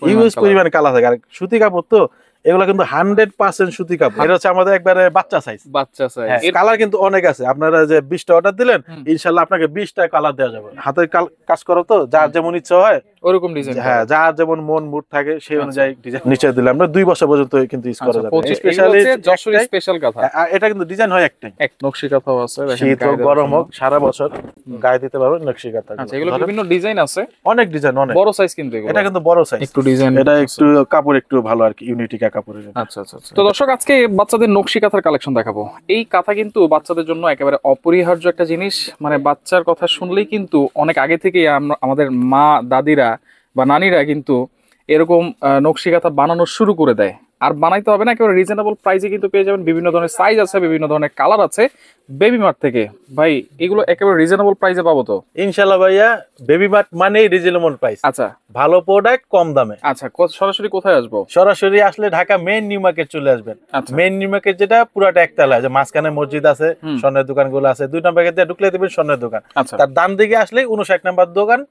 Use পরিমাণ colour থাকে। আর সুতি কাপড় তো এগুলো কিন্তু 100% সুতি কাপড়। এটা হচ্ছে আমাদের একবারে বাচ্চা সাইজ। এর কালার কিন্তু অনেক আছে। আপনারা যে 20টা অর্ডার দিলেন, ইনশাআল্লাহ আপনাকে 20টা কালার দেওয়া যাবে। হাতের কাজ করো তো, যার যেমন ইচ্ছা হয় ওরকম ডিজাইন। হ্যাঁ, যার যেমন মন মুড থাকে সেই অনুযায়ী ডিজাইন নিচে দিলে আমরা 2 বছর পর্যন্ত কিন্তু ইউজ করা যাবে। স্পেশালি যশোরের স্পেশাল কাঁথা। এটা কিন্তু ডিজাইন হয় একটাই। এক নকশি কাঁথাও আছে। শীত হোক গরম হোক সারা বছর গায়ে দিতে পারবেন নকশি কাঁথা। আচ্ছা, এগুলো বিভিন্ন ডিজাইন আছে, অনেক ডিজাইন, অনেক বড় সাইজ কিন্তু এগুলো। এটা কিন্তু বড় সাইজ, একটু ডিজাইন, এটা একটু কাপড় একটু ভালো আর কি, ইউনিটিকা কাপড়ের। আচ্ছা আচ্ছা। তো দর্শক, আজকে বাচ্চাদের নকশি কাঁথার কালেকশন দেখাবো। এই কাঁথা কিন্তু বাচ্চাদের জন্য একেবারে অপরিহার্য একটা জিনিস। মানে বাচ্চার কথা শুনলেই কিন্তু অনেক আগে থেকেই আমাদের মা দাদিরা বা নানিরা কিন্তু এরকম নকশি কাঁথা বানানো শুরু করে দেয়। আর বানাইতে হবে না, একেবারে রিজনেবল প্রাইসে কিন্তু পেয়ে যাবেন। বিভিন্ন ধরনের সাইজ আছে, বিভিন্ন ধরনের কালার আছে বেবি মার্ট থেকে। ভাই, এগুলো একেবারে রিজনেবল প্রাইসে পাবো তো? ইনশাআল্লাহ ভাইয়া, বেবি মার্ট মানেই রিজনেবল প্রাইস। আচ্ছা, ভালো প্রোডাক্ট কম দামে। আচ্ছা, সরাসরি কোথায় আসবো? সরাসরি আসলে ঢাকা মেইন নিউ মার্কেট চলে আসবেন। মেইন নিউ মার্কেট যেটা পুরাটা একতলা, যে মাঝখানে মসজিদ আছে, স্বর্ণের দোকানগুলো আছে, 2 নম্বর গেটে ঢুকলে দেবেন স্বর্ণের দোকান। তার ডান দিকে আসলে 59 নম্বর দোকান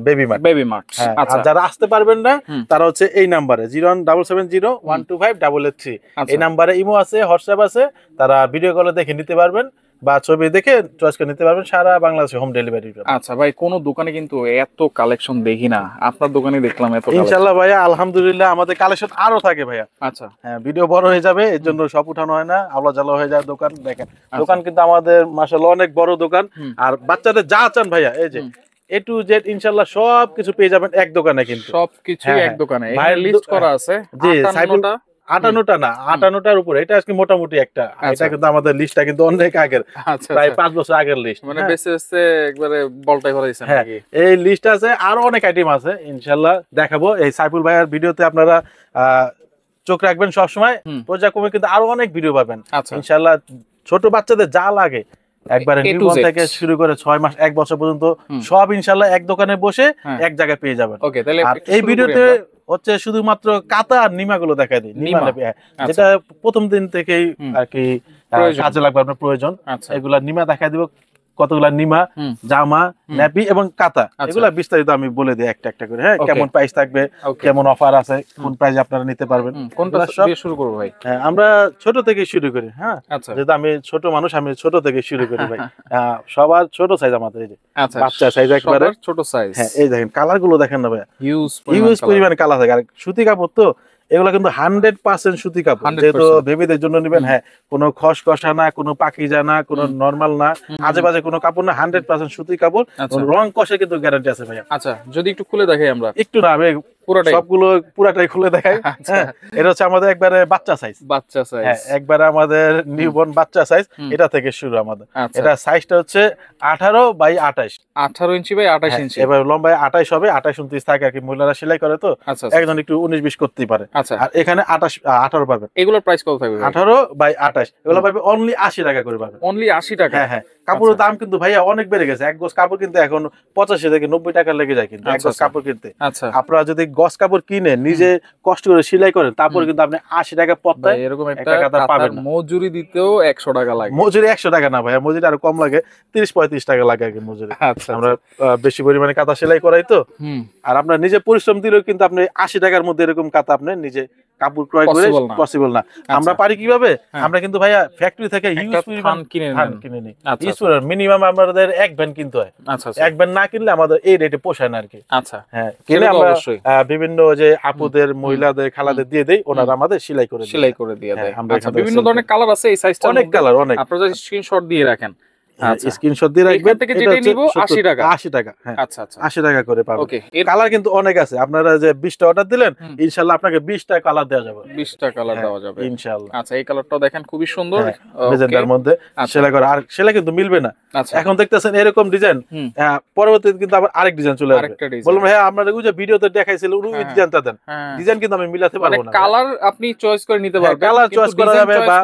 বেবি মার্ট। আর যারা আসতে পারবেন না তারা হচ্ছে এই নাম্বারে 01770125883 এই নাম্বারে ইমো আছে, হোয়াটসঅ্যাপ আছে, তারা ভিডিও কলে দেখে নিতে পারবেন বা ছবি দেখে চয়েস করে নিতে পারবেন। সারা বাংলাদেশে হোম ডেলিভারি। আচ্ছা ভাই, কোন দোকানে কিন্তু এত কালেকশন দেখি না, আপনার দোকানে দেখলাম এত। ইনশাআল্লাহ ভাইয়া, আলহামদুলিল্লাহ আমাদের কালেকশন আরো থাকে ভাইয়া। আচ্ছা, হ্যাঁ, ভিডিও বড় হয়ে যাবে, এর জন্য সব উঠানো হয় না, আলো জ্বালা হয়ে যায় দোকান। দেখেন দোকান কিন্তু আমাদের মাশাআল্লাহ অনেক বড় দোকান। আর বাচ্চাদের যা চান ভাইয়া, এই যে A to Z ইনশাআল্লাহ সব কিছু পেয়ে যাবেন এক দোকানে। কিন্তু সবকিছু এক দোকানে। এখানে লিস্ট করা আছে। জি, 58টা না, 58টার উপরে। এটা আজকে মোটামুটি একটা। এটা কিন্তু আমাদের লিস্টটা কিন্তু অনেক আগের, প্রায় 5 বছর আগের লিস্ট। মানে বেসে একবারে বলটাই ভরাইছেন নাকি? এই লিস্ট আছে, আরো অনেক আইটেম আছে ইনশাআল্লাহ দেখাবো। এই সাইফুল ভাইয়ার ভিডিওতে আপনারা চোখ রাখবেন সব সময়। পর্যায়ক্রমে কিন্তু আরো অনেক ভিডিও পাবেন ইনশাআল্লাহ। ছোট বাচ্চাদের যা লাগে একবারে নিউবর্ন থেকে শুরু করে 6 মাস 1 বছর পর্যন্ত সব ইনশাআল্লাহ এক দোকানে বসে এক জায়গায় পেয়ে যাবেন। আর এই ভিডিওতে হচ্ছে শুধুমাত্র কাঁথা আর নিমা গুলো দেখাই দিই। যেটা প্রথম দিন থেকেই আর কি কাজে লাগবে আপনার প্রয়োজন, এগুলা নিমা দেখাই দিব। কতগুলা নিমা, জামা, ন্যাপি এবং কাঁথা, এগুলা বিস্তারিত আমি বলে দিই একটা একটা করে। হ্যাঁ, কেমন প্রাইস থাকবে, কেমন অফার আছে, কোন প্রাইসে আপনারা নিতে পারবেন। কোনটা দিয়ে শুরু করব ভাই? হ্যাঁ, আমরা ছোট থেকে শুরু করি। হ্যাঁ, যেহেতু আমি ছোট মানুষ, আমি ছোট থেকে শুরু করি ভাই। সবার ছোট সাইজ আমাদের, এই যে বাচ্চা সাইজ একবারে ছোট সাইজ। হ্যাঁ, এই দেখেন কালার গুলো দেখেন না ভাই, ইউজ পরিমাণ কালার থাকে। আর সুতি কাপড় তো এগুলো কিন্তু 100% সুতি কাপড়। যেহেতু বেবিদের জন্য নেবেন, হ্যাঁ, কোনো খসখসা না, কোনো পাকিজা না, কোনো নরমাল না, আজে বাজে কোনো কাপড় না, 100% সুতি কাপড়। রং কষে কিন্তু গ্যারান্টি আছে ভাইয়া। আচ্ছা, যদি একটু খুলে দেখাই আমরা। একটু না, আমি সবগুলো পুরাটাই খুলে দেখাই। হ্যাঁ, এটা হচ্ছে আমাদের একবারে বাচ্চা সাইজ। হ্যাঁ, একবারে আমাদের নিউবর্ন বাচ্চা সাইজ। এটা থেকে শুরু আমাদের। এটা সাইজটা হচ্ছে 18x28, 18 ইঞ্চি বাই 28 ইঞ্চি। এবার লম্বায় 28 হবে, 28-29 থাকে আর কি। মহিলারা সেলাই করে তো একজন একটু 19-20 করতেই পারে। আর এখানে 18 পাবেন। এগুলোর প্রাইস কত থাকবে? 18x28 এগুলো পাবে অনলি 80 টাকা করে পাবেন। অনলি 80 টাকা? হ্যাঁ হ্যাঁ। কাপড়ের দাম কিন্তু ভাইয়া অনেক বেড়ে গেছে। এক গজ কাপড় কিনতে এখন 85 থেকে 90 টাকা লেগে যায় কিন্তু এক গজ কাপড় কিনতে। আপনারা যদি গজ কাপড় কিনে নিজে কষ্ট করে সেলাই করেন, তারপরে কিন্তু আপনি 80 টাকা পত্তায় এরকম একটা কাঁথা পাবেন। মজুরি দিতেও 100 টাকা লাগে। মজুরি 100 টাকা না ভাইয়া, মজুরি আরো কম লাগে, 30-35 টাকা লাগে আর কি মজুরি। আমরা বেশি পরিমাণে কাঁথা সেলাই করাই তো। আর আপনার নিজে পরিশ্রম দিলেও কিন্তু আপনি 80 টাকার মধ্যে এরকম কাঁথা আপনি নিজে কাপড় ক্রয় করে পসিবল না। আমরা পারি কিভাবে? আমরা কিন্তু ভাইয়া ফ্যাক্টরি থেকে হিউজ পরিমাণ কিনে নিই। মিনিমাম আমাদের এক ভ্যান কিনতে হয়। এক ভ্যান না কিনলে আমাদের এই রেটে পোষায় না আর কি। আচ্ছা, হ্যাঁ, কিনে আমরা বিভিন্ন যে আপুদের, মহিলাদের, খালাদের দিয়ে দেই, ওনারা আমাদের সেলাই করে দিয়ে দেয়। বিভিন্ন ধরনের কালার আছে এই সাইজটা, অনেক কালার, অনেক। আপনারা স্ক্রিনশট দিয়ে রাখেন। স্ক্রিনশট দিয়ে রাখবেন। এটা যেটা নিব 80 টাকা। 80 টাকা। হ্যাঁ, আচ্ছা আচ্ছা, 80 টাকা করে পাবেন। ওকে, কালার কিন্তু অনেক আছে। আপনারা যে 20টা অর্ডার দিলেন, ইনশাআল্লাহ আপনাকে 20টা কালার দেওয়া যাবে। 20টা কালার দেওয়া যাবে ইনশাআল্লাহ। আচ্ছা, এই কালারটাও দেখেন খুবই সুন্দর, মেজেন্টার মধ্যে সেলাই করা। আর সেলাই কিন্তু মিলবে না। এখন দেখতেছেন এরকম ডিজাইন, পরবর্তীতে কিন্তু আবার আরেক ডিজাইন চলে আসবে। বলুন ভাই, আপনারা ওই যে ভিডিওতে দেখাইছিল ওই ডিজাইনটা দেন। ডিজাইন কিন্তু আমি মিলাতে পারবো না। কালার আপনি চয়েস করে নিতে পারবেন, কালার চয়েস করা যাবে। বা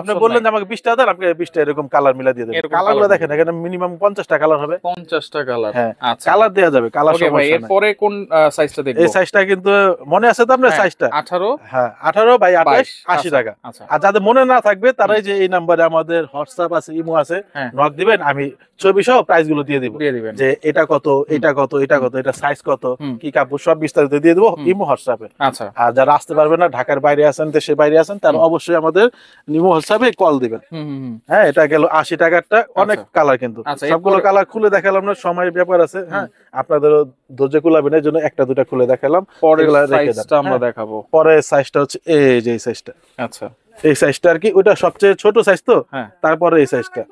আপনি বললেন যে আমাকে 20টা দেন, আপনাকে 20টা এরকম কালার মিলা দিয়ে দেব। কালারগুলো দেখেন, এখানে মিনিমাম 50টা কালার হবে। 50টা কালার, হ্যাঁ আচ্ছা কালার দেয়া যাবে, কালার সমস্যা নাই। এরপরে কোন সাইজটা দেখব? এই সাইজটা কিন্তু মনে আছে তো আপনার সাইজটা? 18, হ্যাঁ 18 বাই 28 80 টাকা। আচ্ছা আর যাদের মনে না থাকবে তারাই যে এই নম্বরে আমাদের হোয়াটসঅ্যাপ আছে, ইমো আছে, নক দিবেন, আমি ছবি সহ প্রাইস গুলো দিয়ে দিব, যে এটা কত, এটা কত, এটা কত, এটা সাইজ কত, কি কাপড়, সব বিস্তারিত দিয়ে দিব ইমো হোয়াটসঅ্যাপে। আচ্ছা, আর যারা আসতে পারবে না, ঢাকার বাইরে আছেন, দেশের বাইরে আছেন, তারা অবশ্যই আমাদের ইমো হোয়াটসঅ্যাপে কল দিবেন। হ্যাঁ এটা গেল 80 টাকারটা, অনেক কালার কিন্তু সবগুলো কালার খুলে দেখালাম না, সময়ের ব্যাপার আছে। হ্যাঁ আপনাদেরও ধৈর্য কুলাবেন, এই জন্য একটা দুটা খুলে দেখালাম, পরের সাইজটা আমরা দেখাবো। পরের সাইজটা হচ্ছে এই যে সাইজটা, আচ্ছা এই সাইজটা আর কি, ওটা সবচেয়ে ছোট সাইজ তো, তারপরে এই সাইজটা।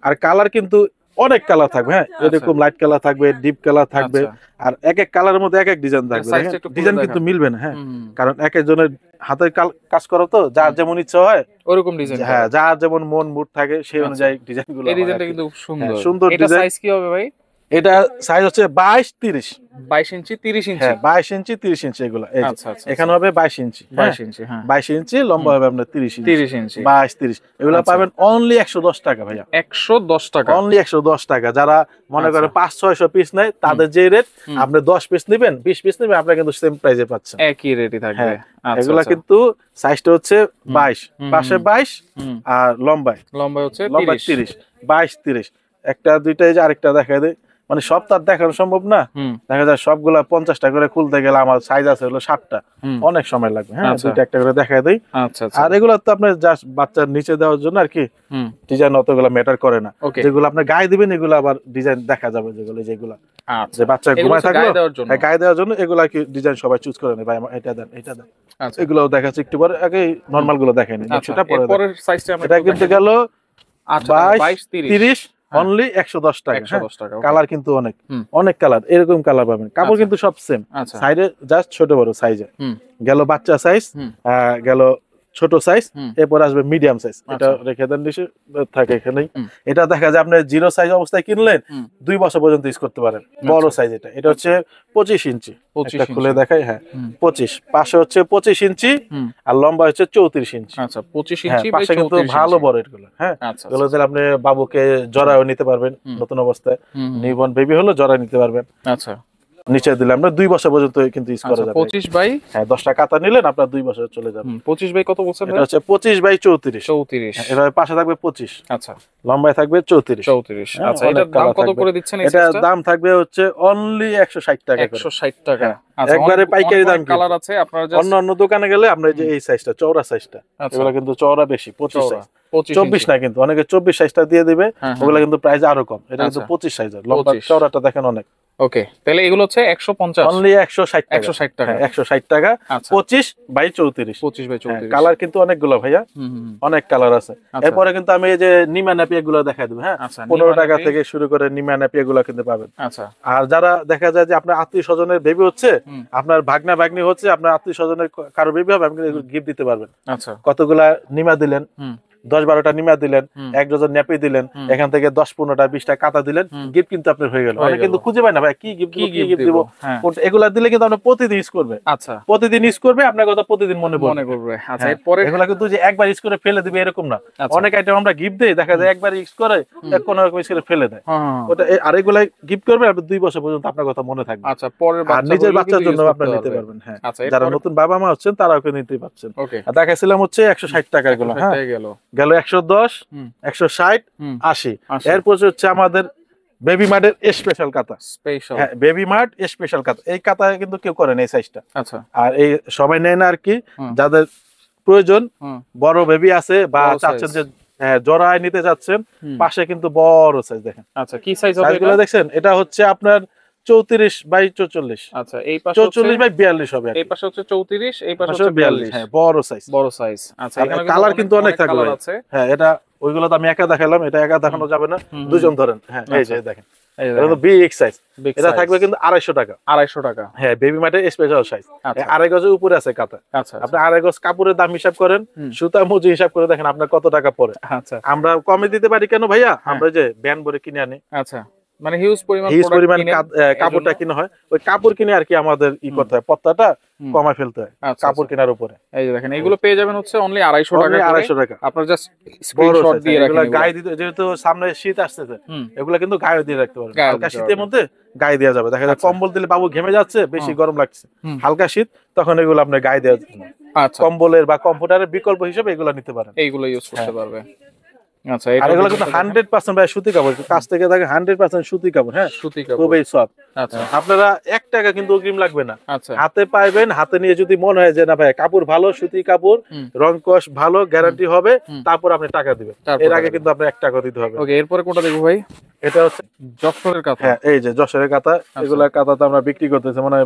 আর কালার কিন্তু অনেক কালার থাকবে, হ্যাঁ এরকম লাইট কালার থাকবে, ডিপ কালার থাকবে, আর এক এক কালারের মধ্যে এক এক ডিজাইন থাকবে। ডিজাইন কিন্তু মিলবে না, হ্যাঁ কারণ এক একজনের হাতের কাজ করো তো, যার যেমন ইচ্ছা হয় ওরকম ডিজাইন, হ্যাঁ যার যেমন মন মুড থাকে সেই অনুযায়ী ডিজাইন গুলো। এই ডিজাইনটা কিন্তু সুন্দর, সুন্দর এটা ডিজাইন। সাইজ কি হবে ভাই? এটা সাইজ হচ্ছে 22 30, 22 ইঞ্চি 30 ইঞ্চি, হ্যাঁ 22 ইঞ্চি 30 ইঞ্চি এগুলো। আচ্ছা আচ্ছা, এখানে হবে 22 ইঞ্চি, 22 ইঞ্চি, হ্যাঁ 22 ইঞ্চি লম্বা হবে আপনার 30 ইঞ্চি, 30 ইঞ্চি 22 30। এগুলো পাবেন অনলি 110 টাকা ভাইয়া, 110 টাকা, অনলি 110 টাকা। যারা মনে করেন 500-600 পিস নেয়, তাদের যে রেট, আপনি 10 পিস নেবেন, 20 পিস নেবেন, আপনি কিন্তু সেম প্রাইসে পাচ্ছেন, একই রেটই থাকবে। এগুলা কিন্তু সাইজটা হচ্ছে 22, পাশে 22 আর লম্বায় হচ্ছে 30, 22 30। একটা দুইটা, এই যে আরেকটা দেখা দেয়, মানে সব তার দেখানো সম্ভব না, দেখা যায় সবগুলা 50টা করে খুলতে গেলে আমার সাইজ আছে হলো 60টা, অনেক সময় লাগবে। হ্যাঁ দুইটা একটা করে দেখা দেই। আর এগুলো তো আপনার জাস্ট বাচ্চার নিচে দেওয়ার জন্য আর কি, ডিজাইন অতগুলো ম্যাটার করে না। যেগুলো আপনি গায়ে দিবেন এগুলো আবার ডিজাইন দেখা যাবে, যেগুলো যে বাচ্চা ঘুমায় থাকলো গায়ে দেওয়ার জন্য, এগুলা কি ডিজাইন সবাই চুজ করে নেয়, ভাই এটা দেন, এটা দেন। এগুলো দেখাচ্ছে একটু পরে, আগে নরমাল গুলো দেখেন, সেটা পরে। এটা কিন্তু গেল 22 30, অনলি 110 টাকা। কালার কিন্তু অনেক অনেক কালার, এরকম কালার পাবেন। কাপড় কিন্তু সব সেম, সাইডে জাস্ট ছোট বড় সাইজে। গেল বাচ্চা সাইজ, গেল ছোট সাইজ, এরপর আসবে মিডিয়াম সাইজ। এটা রেখে দেন, নিচে থাকে এখানেই। এটা দেখা যায় আপনি জিরো সাইজ অবস্থায় কিনলেন, 2 বছর পর্যন্ত ইউজ করতে পারেন। বড় সাইজ এটা, এটা হচ্ছে 25 ইঞ্চি, এটা খুলে দেখাই। হ্যাঁ 25, পাশে হচ্ছে 25 ইঞ্চি, আর লম্বা হচ্ছে 34 ইঞ্চি। আচ্ছা 25 ইঞ্চি, পাশে কিন্তু ভালো বড় এগুলো। হ্যাঁ এগুলো দিলে আপনি বাবুকে জড়ায়ও নিতে পারবেন, নতুন অবস্থায় নিউবর্ন বেবি হলো জড়ায় নিতে পারবেন। আচ্ছা নিচে দিলে আমরা 2 বছর পর্যন্ত কিন্তু ইউজ করা যাবে। 25 বাই, হ্যাঁ 10টা কাতা নিলেন আপনার 2 বছর চলে যাবে। 25 বাই কত বলছেন? এটা হচ্ছে 25 বাই 34। 34, এর পাশে থাকবে 25। আচ্ছা লম্বায় থাকবে 34। 34। আচ্ছা এটার দাম কত করে দিচ্ছেন? এটার দাম থাকবে হচ্ছে অনলি 160 টাকা করে। 160 টাকা। আচ্ছা একবারে পাইকারি দাম। কালার আছে আপনারা অন্য দোকানে গেলে আমরা যে এই সাইজটা, চওড়া সাইজটা, এগুলো কিন্তু চওড়া বেশি, 25 সাইজ, 24 না কিন্তু অনেকে 24 সাইজটা দিয়ে দিবে, ওগুলা কিন্তু প্রাইস আরো কম। এটা কিন্তু 25 সাইজের, লম্বা চওড়াটা দেখেন অনেক। ওকে তাহলে এগুলো হচ্ছে 150, অনলি 160 টাকা। 160 টাকা, 160 টাকা। 25 বাই 34, 25 বাই 34। কালার কিন্তু অনেকগুলো ভাইয়া, অনেক কালার আছে। এরপরে কিন্তু আমি এই যে নিমা নাপিয়া গুলো দেখাই দেব। হ্যাঁ 15 টাকা থেকে শুরু করে নিমা নাপিয়া গুলো কিন্তু পাবেন। আচ্ছা আর যারা দেখা যায় যে আপনার আত্মীয় স্বজনের বেবি হচ্ছে, আপনার ভাগনা ভাগ্নি হচ্ছে, আপনার আত্মীয় স্বজনের কারো বেবি হবে, আপনি গিফট দিতে পারবেন। আচ্ছা কতগুলা নিমা দিলেন, 10-12টা নিমা দিলেন, 1 ডজন ন্যাপি দিলেন, এখান থেকে 10-15টা 20টা কাতা দিলেন, গিফট কিন্তু আপনার হয়ে গেল। অনেকে কিন্তু খুঁজে পায় না ভাই কি গিফট দিব। এগুলা দিলে কিন্তু আপনি প্রতিদিন ইউজ করবে। আচ্ছা প্রতিদিন ইউজ করবে, আপনার কথা প্রতিদিন মনে করবে। আচ্ছা এরপরে এগুলা কিন্তু যে একবার ইউজ করে ফেলে দিবে এরকম না। অনেক আইটেম আমরা গিফট দেই, দেখা যায় একবার ইউজ করে কোনো রকম ইউজ করে ফেলে দেয়। ওটা আর এগুলা গিফট করবে, আপনি 2 বছর পর্যন্ত আপনার কথা মনে থাকবে। আচ্ছা পরের আর নিজের বাচ্চার জন্য আপনি নিতে পারবেন। হ্যাঁ যারা নতুন বাবা মা হচ্ছেন তারাও নিতে পারছেন। আর দেখাইছিলাম হচ্ছে 160 টাকা এগুলো। হ্যাঁ গেল 110, 160, 80। এরপর হচ্ছে আমাদের বেবি মার্টের স্পেশাল কাতা, স্পেশাল। হ্যাঁ বেবি মার্ট স্পেশাল কাতা, এই কাতা কিন্তু কেউ করে না এই সাইজটা। আচ্ছা আর এই সবাই নেয় না আর কি, যাদের প্রয়োজন, বড় বেবি আছে বা চাচ্ছেন যে জড়ায় নিতে যাচ্ছেন, পাশে কিন্তু বড় সাইজ দেখেন। আচ্ছা কি সাইজ হবে এগুলো দেখছেন? এটা হচ্ছে আপনার 34 বাই 44। আচ্ছা এই পাশে 44 বাই 42 হবে। এই পাশে হচ্ছে 34, এই পাশে হচ্ছে 42। হ্যাঁ বড় সাইজ, বড় সাইজ। আচ্ছা এখানে কালার কিন্তু অনেক থাকবে। হ্যাঁ এটা ওইগুলো তো আমি একা দেখালাম, এটা একা দেখানো যাবে না, দুজন ধরেন। হ্যাঁ এই যে দেখেন, এটা তো বিগ সাইজ। এটা থাকবে কিন্তু 250 টাকা। 250 টাকা। হ্যাঁ বেবি মার্টের স্পেশাল সাইজ। 2.5 গজের উপরে আছে কাতা। আচ্ছা আপনি 2.5 গজ কাপড়ের দাম হিসাব করেন, সুতা মজুরি হিসাব করে দেখেন আপনার কত টাকা পড়ে। আচ্ছা আমরা কমে দিতে পারি কেন ভাইয়া? আমরা যে ব্যান ভরে কিনে আনি। আচ্ছা মানে হিউজ পরিমাণ কাপড়টা কিনা হয়, ওই কাপড় কিনে আর কি আমাদের করতে হয়, পত্তাটা কমায় ফেলতে হয় কাপড় কেনার উপরে। এই যে দেখেন এগুলো পেয়ে যাবেন হচ্ছে অনলি 250 টাকা, 250 টাকা। আপনারা জাস্ট স্ক্রিনশট দিয়ে রাখেন। এগুলো গায়ে দিতে, যেহেতু সামনে শীত আসতেছে, এগুলো কিন্তু গায়ে দিয়ে রাখতে পারবেন। হালকা শীতের মধ্যে গায়ে দেওয়া যাবে। দেখা যায় কম্বল দিলে বাবু ঘেমে যাচ্ছে, বেশি গরম লাগছে, হালকা শীত, তখন এগুলো আপনি গায়ে দেওয়া যাবে। কম্বলের বা কমফোর্টারের বিকল্প হিসেবে এগুলো নিতে পারেন, এইগুলো ইউজ করতে পারবে। আচ্ছা, আর এগুলো কিন্তু 100% ভাই সুতি কাপড়, কাছ থেকে থাকে 100% সুতি কাপড়। হ্যাঁ, সুতি কাপড়, খুবই সফট। আচ্ছা, আপনারা 1 টাকা কিন্তু অগ্রিম লাগবে না। আচ্ছা, হাতে পাইবেন, হাতে নিয়ে যদি মনে হয় যে না ভাই কাপড় ভালো, সুতি কাপড়, রং কস ভালো, গ্যারান্টি হবে, তারপর আপনি টাকা দিবেন। এর আগে কিন্তু আপনি 1 টাকা দিতে হবে। ওকে, এরপরে কোনটা দেখব ভাই? এটা হচ্ছে যশোরের কাঁথা। হ্যাঁ, এই যে যশোরের কাঁথা, এগুলা কাঁথা তো আমরা বিক্রি করতেছি মানে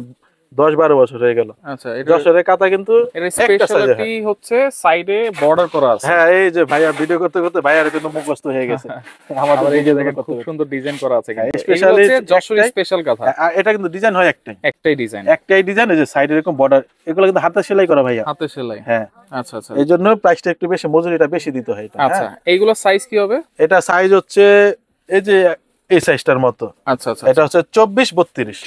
10-12 বছর হয়ে গেল। আচ্ছা, যশোরের কাঁথা কিন্তু এর স্পেশালিটি হচ্ছে সাইডে বর্ডার করা আছে। হ্যাঁ, এই যে ভাইয়া ভিডিও করতে করতে ভাইয়ার কিন্তু মুখস্থ হয়ে গেছে। আমাদের এই যে দেখেন খুব সুন্দর ডিজাইন করা আছে, কিন্তু স্পেশালি যশোরের স্পেশাল কাঁথা। এটা কিন্তু ডিজাইন হয় একটাই ডিজাইন, এই যে সাইডে এরকম বর্ডার, এগুলো কিন্তু হাতে সেলাই করা ভাইয়া, হাতে সেলাই। হ্যাঁ, আচ্ছা আচ্ছা, এইজন্য প্রাইসটা একটু বেশি, মজুরিটা বেশি দিতে হয়। আচ্ছা, এইগুলো সাইজ কি হবে? এটা সাইজ হচ্ছে এই যে এই সাইজটার মতো। আচ্ছা আচ্ছা, এটা হচ্ছে 24-32।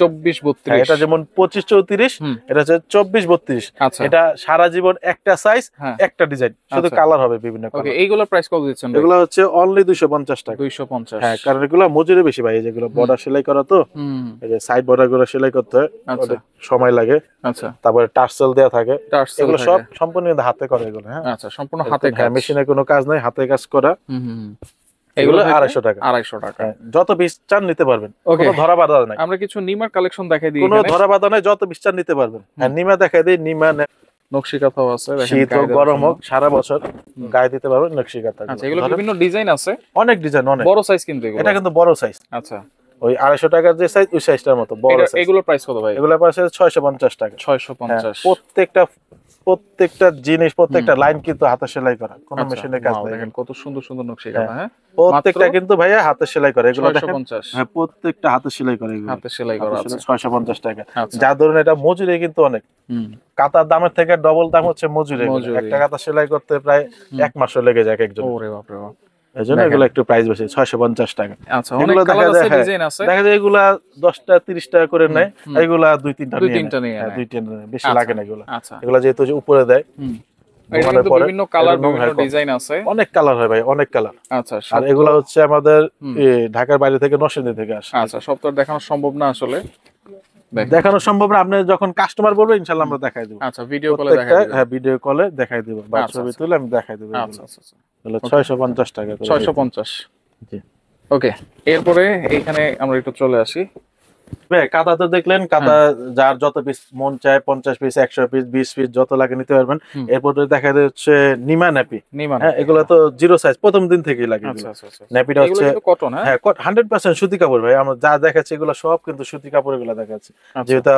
এটা যেমন 25-34, এটা হচ্ছে 24-32। এটা সারা জীবন একটা সাইজ, একটা ডিজাইন, শুধু কালার হবে বিভিন্ন কালার। ওকে, এইগুলোর প্রাইস কত দিচ্ছেন? এগুলো হচ্ছে অনলি 250 টাকা। 250। হ্যাঁ, কারণ এগুলো মজুরি বেশি ভাই, যেগুলো বর্ডার সেলাই করা তো, এই যে সাইড বর্ডার গুলো সেলাই করতে হয়, অনেক সময় লাগে। আচ্ছা, তারপরে টার্সেল দেয়া থাকে, এগুলো সব সম্পূর্ণ হাতে করে এগুলো। হ্যাঁ, আচ্ছা, সম্পূর্ণ হাতে কাজ, মেশিনের কোনো কাজ নাই, হাতে কাজ করা। এগুলো 250 টাকা। 250 টাকা, যত পিস চান নিতে পারবেন, কোনো ধরা বাঁধা নাই। আমরা কিছু নিমার কালেকশন দেখাই দিই, কোনো ধরা বাঁধা নাই, যত পিস চান নিতে পারবেন। হ্যাঁ, নিমা দেখাই দেই, নিমা নকশি কাঁথাও আছে, শীত হোক গরম হোক সারা বছর গায়ে দিতে পারবেন নকশি কাঁথা। আচ্ছা, এগুলো বিভিন্ন ডিজাইন আছে, অনেক ডিজাইন, অনেক বড় সাইজ, কিন্তু এটা কিন্তু বড় সাইজ। আচ্ছা, ওই 250 টাকার যে সাইজ, ওই সাইজটার মতো বড় সাইজ। এগুলোর প্রাইস কত ভাই? এগুলোর প্রাইস 650 টাকা। 650। প্রত্যেকটা জিনিস, প্রত্যেকটা লাইন কিন্তু হাতে সেলাই করা, কোনো মেশিনের কাজ নাই। দেখেন কত সুন্দর সুন্দর নকশি কাঁথা। হ্যাঁ, প্রত্যেকটা কিন্তু ভাইয়া হাতে সেলাই করে, এগুলো 650। হ্যাঁ, প্রত্যেকটা হাতে সেলাই করে, এগুলো হাতে সেলাই করা আছে, 650 টাকা। যার ধরুন এটা মজুরি কিন্তু অনেক, কাঁথার দামের থেকে ডবল দাম হচ্ছে মজুরি। একটা কাঁথা সেলাই করতে প্রায় 1 মাসও লেগে যায় একজন। ওরে বাপ রে বাপ, এজন্য এগুলো একটু প্রাইস বেশি, 650 টাকা। আচ্ছা, অনেক কালার আছে, ডিজাইন আছে। দেখা যায় এগুলা 10টা 30 টাকা করে নেয়, এগুলা 2-3টা নিয়ে, হ্যাঁ 2-3টা বেশি লাগে না এগুলা। এগুলা যেহেতু উপরে দেয়, বিভিন্ন কালার, বিভিন্ন ডিজাইন আছে, অনেক কালার হয় ভাই, অনেক কালার। আচ্ছা, আর এগুলা হচ্ছে আমাদের ঢাকার বাইরে থেকে, নরসিংদী থেকে আসে। আচ্ছা, সব তো দেখানো সম্ভব না, আসলে দেখানো সম্ভব না। আপনি যখন কাস্টমার বলবে ইনশাআল্লাহ আমরা দেখাই দেব। আচ্ছা, ভিডিও কলে দেখাই দেব। হ্যাঁ, ভিডিও কলে দেখাই দেব, বা ছবি তুলে আমি দেখাই দেব। আচ্ছা আচ্ছা, 650 টাকা করে। 650। জি, ওকে। এরপরে এইখানে আমরা একটু চলে আসি। কাঁথা তো দেখলেন, কাঁথা যার যত পিস মন চায়, 50 পিস, 100 পিস, 20 পিস, যত লাগে নিতে পারবেন। এরপর দেখা যাচ্ছে নিমা ন্যাপি। হ্যাঁ, এগুলো তো জিরো সাইজ, প্রথম দিন থেকেই লাগে। ন্যাপিটা হচ্ছে কটন। হ্যাঁ, 100% সুতি কাপড় ভাই। আমরা যা দেখাচ্ছি এগুলো সব কিন্তু সুতি কাপড়, এগুলো দেখাচ্ছি যেটা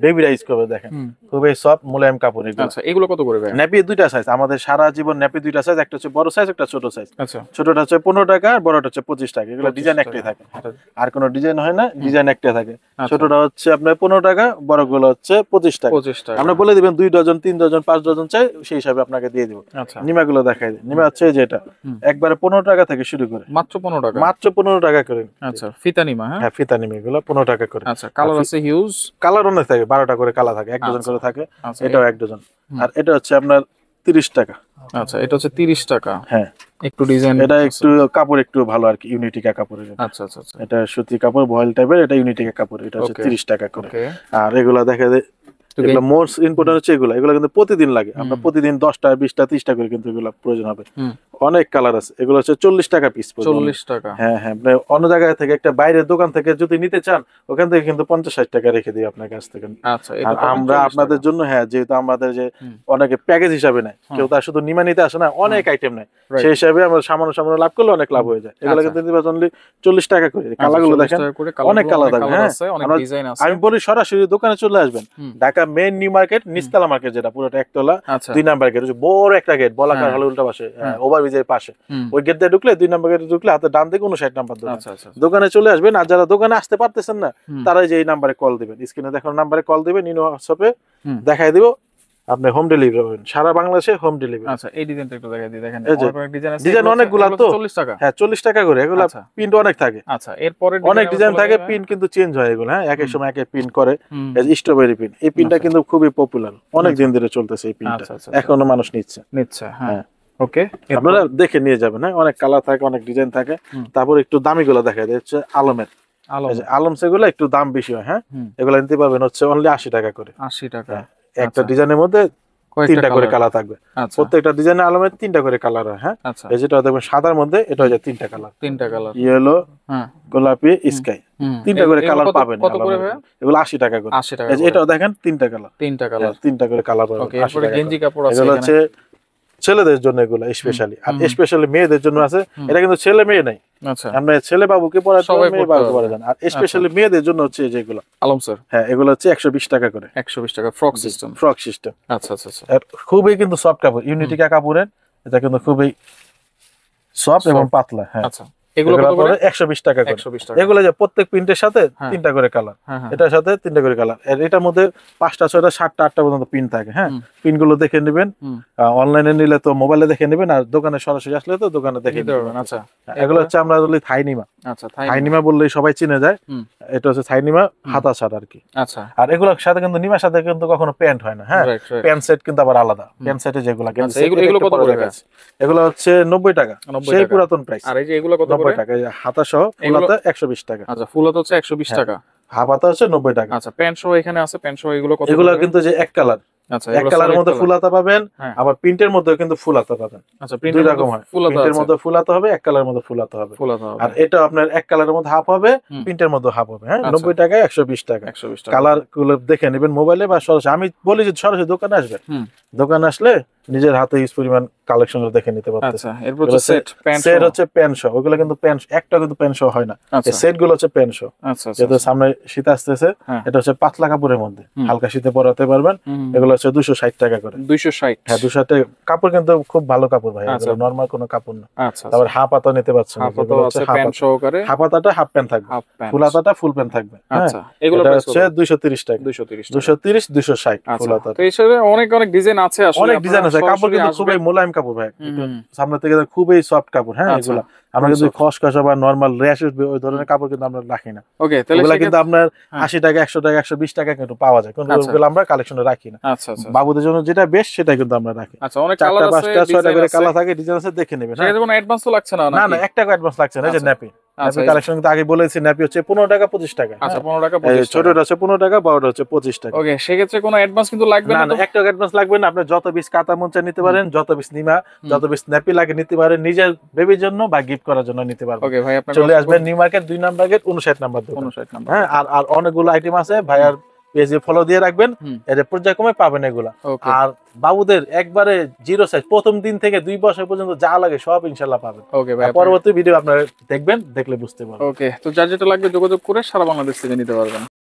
বেবিরা ইউজ করবে। দেখেন খুবই সফট মোলায়েম কাপড় এগুলো। আচ্ছা, এগুলো কত করে ভাই? ন্যাপি 2টা সাইজ, আমাদের সারা জীবন ন্যাপি 2টা সাইজ, একটা হচ্ছে বড় সাইজ, একটা ছোট সাইজ। আচ্ছা, ছোটটা হচ্ছে 15 টাকা, বড়টা হচ্ছে 25 টাকা। এগুলো ডিজাইন একটাই থাকে, আর কোনো ডিজাইন হয় না, ডিজাইন একটাই থাকে। ছোটটা হচ্ছে আপনার 15 টাকা, বড়গুলো হচ্ছে 25 টাকা। আমরা বলে দিবেন 2 ডজন, 3 ডজন, 5 ডজন চাই, সেই হিসাবে আপনাকে দিয়ে দিব। নিমাগুলো দেখাই দিই। নিমা হচ্ছে যেটা একবারে 15 টাকা থেকে শুরু করে, মাত্র 15 টাকা, মাত্র 15 টাকা করে। আচ্ছা, ফিতা নিমা। হ্যাঁ, ফিতা নিমা এগুলো 15 টাকা করে। আচ্ছা, কালার আছে হিউজ, কালার অনেক থাকে, 12টা করে কালার থাকে, 1 ডজন করে থাকে। এটাও 1 ডজন। আর এটা হচ্ছে আপনার 30 টাকা। আচ্ছা, এটা হচ্ছে 30 টাকা। হ্যাঁ, একটু ডিজাইন, এটা একটু কাপড় একটু ভালো আর কি, ইউনিটিকা কাপড়। আচ্ছা আচ্ছা, এটা সুতি কাপড়, ভয়েল টাইপের, এটা ইউনিটিকা কাপড়। এটা হচ্ছে 30 টাকা করে। আর এগুলা দেখা যায়, এগুলো মোস্ট ইম্পর্টেন্ট হচ্ছে এগুলো কিন্তু প্রতিদিন লাগে। আমরা প্রতিদিন 10টা, 20টা, 30টা করে কিন্তু এগুলো প্রয়োজন হবে। অনেক কালার আছে। এগুলো হচ্ছে 40 টাকা পিস। 40 টাকা। হ্যাঁ হ্যাঁ, আপনি অন্য জায়গা থেকে, একটা বাইরের দোকান থেকে যদি নিতে চান, ওখান থেকে কিন্তু 50-60 টাকা রেখে দিই আপনার কাছ থেকে। আচ্ছা, আর আমরা আপনাদের জন্য, হ্যাঁ, যেহেতু আমাদের যে অনেকে প্যাকেজ হিসাবে নেয়, কেউ তার শুধু নিমা নিতে আসে না, অনেক আইটেম নেয়, সেই হিসাবে আমরা সামান্য সামান্য লাভ করলে অনেক লাভ হয়ে যায়। এগুলো কিন্তু অনলি 40 টাকা করে। কালারগুলো দেখেন, অনেক কালার থাকে। হ্যাঁ, আমি বলি সরাসরি দোকানে চলে আসবেন। ঢাকা মেইন নিউ মার্কেট, নিচতলা মার্কেট, যেটা পুরোটা একতলা, 2 নাম্বার গেট, বড় একটা গেট, বলাকার হলে উল্টা পাশে, ওভারব্রিজের পাশে, ওই গেট দিয়ে ঢুকলে 2 নাম্বার গেটে ঢুকলে হাতে ডান দিকে 59 নাম্বার দোকান। দোকানে চলে আসবেন। আর যারা দোকানে আসতে পারতেছেন না, তারা যে এই নাম্বারে কল দিবেন, স্ক্রিনে দেখানো নাম্বারে কল দিবেন, ইনো হোয়াটসঅ্যাপে দেখাই দিব, আপনি হোম ডেলিভারি পাবেন, সারা বাংলাদেশে হোম ডেলিভারি। আচ্ছা, এই ডিজাইনটা একটু দেখাই দিই, দেখেন এই যে অনেক ডিজাইন আছে, ডিজাইন অনেকগুলো তো 40 টাকা। হ্যাঁ 40 টাকা করে, এগুলো আচ্ছা। প্রিন্ট অনেক থাকে। আচ্ছা, এরপরে অনেক ডিজাইন থাকে, প্রিন্ট কিন্তু চেঞ্জ হয় এগুলো, হ্যাঁ এক এক সময় এক এক প্রিন্ট করে। এই যে স্ট্রবেরি প্রিন্ট, এই প্রিন্টটা কিন্তু খুবই পপুলার, অনেক দিন ধরে চলতেছে এই প্রিন্টটা, এখনো মানুষ নিচ্ছে। হ্যাঁ ওকে, আপনারা দেখে নিয়ে যাবেন। হ্যাঁ অনেক কালার থাকে, অনেক ডিজাইন থাকে। তারপর একটু দামি গুলো দেখা যায় হচ্ছে আলমের, আলম সেগুলো একটু দাম বেশি হয়। হ্যাঁ এগুলো নিতে পারবেন হচ্ছে অনলি 80 টাকা করে। 80 টাকা। একটা ডিজাইনের মধ্যে 3টা করে কালার থাকবে, প্রত্যেকটা ডিজাইনে আলমের 3টা করে কালার হয়। হ্যাঁ এই যেটা দেখবেন সাদার মধ্যে, এটা হচ্ছে 3টা কালার, 3টা কালার, ইয়েলো, গোলাপি, স্কাই, 3টা করে কালার পাবেন। কত করে ভাই? এগুলো 80 টাকা করে। 80 টাকা। এটাও দেখেন 3টা কালার, 3টা করে কালার পাবেন। ওকে, এরপরে গেঞ্জি কাপড় আছে, এগুলো হচ্ছে ছেলেদের জন্য, এগুলো স্পেশালি। আর স্পেশালি মেয়েদের জন্য আছে, এটা কিন্তু ছেলে মেয়ে নাই। আচ্ছা, আমরা ছেলে বাবুকে পড়াতে, মেয়ে বাবুকে পড়াতে। আর স্পেশালি মেয়েদের জন্য হচ্ছে যেগুলো আলম স্যার, হ্যাঁ এগুলো হচ্ছে 120 টাকা করে। 120 টাকা ফ্রক সিস্টেম। আচ্ছা আচ্ছা আচ্ছা, খুবই কিন্তু সফট কাপড়, ইউনিটিকা কাপড়ের, এটা কিন্তু খুবই সফট এবং পাতলা। হ্যাঁ আচ্ছা, এগুলো কত করে? 120 টাকা করে। এগুলো যে প্রত্যেক প্রিন্টের সাথে 3টা করে কালার, এটার সাথে 3টা করে কালার। এটার মধ্যে 5টা 6টা 7টা 8টা পর্যন্ত প্রিন্ট থাকে। হ্যাঁ প্রিন্ট গুলো দেখে নেবেন, অনলাইনে নিলে তো মোবাইলে দেখে নেবেন, আর দোকানে সরাসরি আসলে তো দোকানে দেখে নেবেন। আচ্ছা, এগুলো হচ্ছে আমরা বলি থাইনিমা। আচ্ছা, থাইনিমা বললেই সবাই চিনে যায়। এটা হচ্ছে থাইনিমা হাতা শার্ট আর কি। আচ্ছা, আর এগুলোর সাথে কিন্তু নিমার সাথে কিন্তু কখনো প্যান্ট হয় না। হ্যাঁ প্যান্ট সেট কিন্তু আবার আলাদা, প্যান্ট সেটে যেগুলো এগুলো কত করে? এগুলো হচ্ছে 90 টাকা, সেই পুরাতন প্রাইস। আর এই যে এগুলো কত করে? 90 টাকা। হাতা সহ ফুলাতা 120 টাকা। আচ্ছা, ফুলাতা হচ্ছে 120 টাকা, হাফ হাতা হচ্ছে 90 টাকা। আচ্ছা, প্যান্ট সহ এখানে আছে, প্যান্ট সহ এগুলো কত? এগুলো কিন্তু যে এক কালার, আচ্ছা এক কালারের মধ্যে ফুলাতা পাবেন, আবার প্রিন্টের মধ্যে কিন্তু ফুলাতা পাবেন। আচ্ছা, দুই রকম হয়, প্রিন্টের মধ্যে ফুলাতা হবে, এক কালারের মধ্যে ফুলাতা হবে। আর এটা আপনার এক কালারের মধ্যে হাফ হবে, প্রিন্টের মধ্যে হাফ হবে। হ্যাঁ 90 টাকা 120 টাকা। কালার গুলো দেখে নেবেন মোবাইলে বা সরাসরি। আমি বলি যে সরাসরি দোকানে আসবেন, দোকানে আসলে নিজের হাতে ইউজ পরিমাণ কালেকশন দেখে নিতে পারতেছেন। আচ্ছা, এরপর হচ্ছে সেট হচ্ছে প্যান্ট শো, ওগুলো কিন্তু প্যান্ট একটা কিন্তু প্যান্ট শো হয় না, এই সেট গুলো হচ্ছে প্যান্ট শো। আচ্ছা, যেহেতু সামনে শীত আসতেছে, এটা হচ্ছে পাতলা কাপড়ের মধ্যে, হালকা শীতে পরাতে পারবেন। এগুলো হচ্ছে 260 টাকা করে। 260? হ্যাঁ 260 টাকা। কাপড় কিন্তু খুব ভালো কাপড় ভাই, এগুলো নরমাল কোনো কাপড় না। আচ্ছা, তারপর হাফ হাতা নিতে পারছেন, হাফ হাতাটা হাফ প্যান্ট থাকবে, ফুল হাতাটা ফুল প্যান্ট থাকবে। আচ্ছা, এগুলো হচ্ছে 230 টাকা। 230 260 ফুল হাতা। তো এছাড়া অনেক অনেক ডিজাইন আছে, আসলে অনেক ডিজাইন আছে। কাপড় কিন্তু খুবই মোলায়েম কাপড় ভাই, সামনে থেকে খুবই সফট কাপড়। হ্যাঁ এগুলা আমরা কিন্তু খসখসা বা নরমাল র্যাশ উঠবে ওই ধরনের কাপড় কিন্তু আমরা রাখি না। ওকে, তাহলে এগুলা কিন্তু আপনার 80 টাকা 100 টাকা 120 টাকা কিন্তু পাওয়া যায়, কিন্তু ওগুলো আমরা কালেকশনে রাখি না। আচ্ছা আচ্ছা, বাবুদের জন্য যেটা বেস্ট সেটা কিন্তু আমরা রাখি। আচ্ছা, অনেক কালার আছে, 4টা 5টা 6টা করে কালার থাকে, ডিজাইন আছে, দেখে নেবেন। সেটা কোনো অ্যাডভান্স তো লাগছে না? না না, 1 টাকা অ্যাডভান্স লাগছে না। এই যে ন্যাপি, ন্যাপি কালেকশন কিন্তু আগে বলেছি, ন্যাপি হচ্ছে 15 টাকা 25 টাকা। আচ্ছা, 15 টাকা 25 টাকা। ছোটটা হচ্ছে 15 টাকা, বড়টা হচ্ছে 25 টাকা। ওকে, সেই ক্ষেত্রে কোনো অ্যাডভান্স কিন্তু লাগবে না? না, 1 টাকা অ্যাডভান্স লাগবে না। আপনি যত পিস কাতা মঞ্চা নিতে পারেন, যত পিস নিমা, যত পিস ন্যাপি লাগে নিতে পারেন, নিজের বেবির জন্য বা গিফট করার জন্য নিতে পারবেন। ওকে ভাই, আপনি চলে আসবেন new market 2 number gate 59 number দোকান। 59 নাম্বার। হ্যাঁ, আর অনেকগুলো আইটেম আছে ভাইয়ার পেজে ফলো দিয়ে রাখবেন, এর পর্যায়ক্রমে পাবেন এগুলা। আর বাবুদের একবারে জিরো সাইজ, প্রথম দিন থেকে 2 বছর পর্যন্ত যা লাগে সব ইনশাআল্লাহ পাবেন। ওকে ভাই, পরবর্তী ভিডিও আপনারা দেখবেন, দেখলে বুঝতে পারবেন। ওকে, তো যার যেটা লাগবে যোগাযোগ করে সারা বাংলাদেশ থেকে নিতে পারবেন।